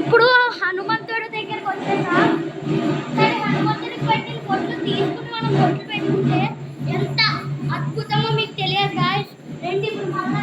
ఇప్పుడు హనుమంతుడి దగ్గరకు వచ్చేసా. కానీ హనుమంతుడికి పెట్టిన బొట్లు తీసుకుని మనం బొట్లు పెట్టుకుంటే ఎంత అద్భుతమో మీకు తెలియదు గాయస్. రెండు ఇప్పుడు మళ్ళా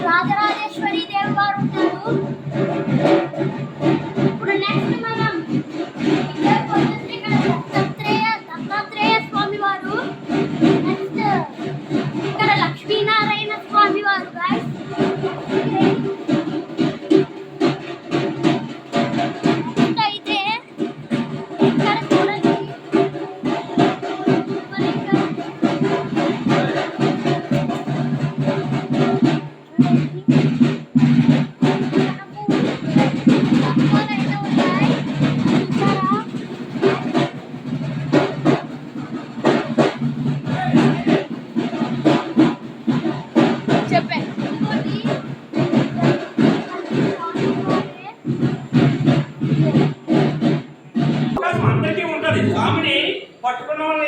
రాజరాజేశ్వరి దేవి గారు ఉంటారు. ఇప్పుడు నెక్స్ట్ మనం దత్తాత్రేయ స్వామి వారు, నెక్స్ట్ ఇక్కడ లక్ష్మీనారాయణ స్వామి వారు గాయస్. అయితే ఇక్కడ చూడండి అందరికీ ఉంటుంది. స్వామిని పట్టుకున్న వాళ్ళు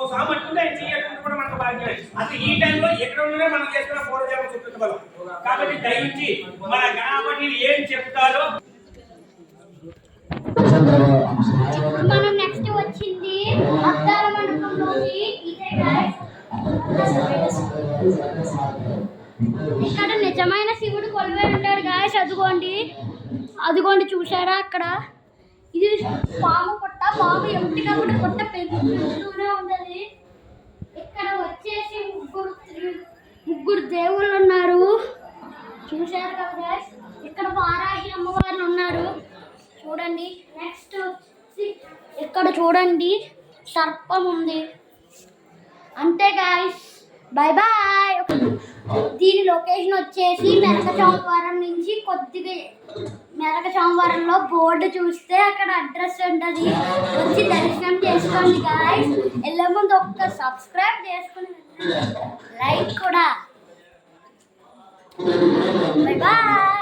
స్వామి పట్టుకుంటే ఆయన చేయకుండా కూడా మనకు భాగ్యం. అసలు ఈ టైంలో ఎక్కడ ఉండనే మనం చేసుకున్న పూర్వజన్మ చూపించగలం. కాబట్టి దయచి మన గణపతిని ఏం చెప్తారో. మనం నెక్స్ట్ వచ్చింది అద్దాల మండపంలోకి. ఇక్కడ నిజమైన శివుడు కొలువై ఉంటాడు గాయస్. అదిగోండి చూసారా అక్కడ. ఇది పాము పుట్ట. పాము ఎప్పటికప్పుడు పుట్ట పెరుగుతూనే ఉంటుంది. ఇక్కడ వచ్చేసి ముగ్గురు దేవుళ్ళు ఉన్నారు చూసారు కదా గాయస్. ఇక్కడ వారాహి అమ్మవార్లు ఉన్నారు చూడండి. నెక్స్ట్ ఇక్కడ చూడండి సర్పం ఉంది. అంతే గాయస్, బై బాయ్. దీని లొకేషన్ వచ్చేసి మెరక చౌకవరం నుంచి కొద్దిగా మెరక చౌకవరంలో బోర్డు చూస్తే అక్కడ అడ్రస్ ఉంటుంది. వచ్చి దర్శనం చేసుకోండి గాయస్. వెళ్ళే ముందు ఒక్క సబ్స్క్రైబ్ చేసుకుని లైక్ కూడా. Bye bye.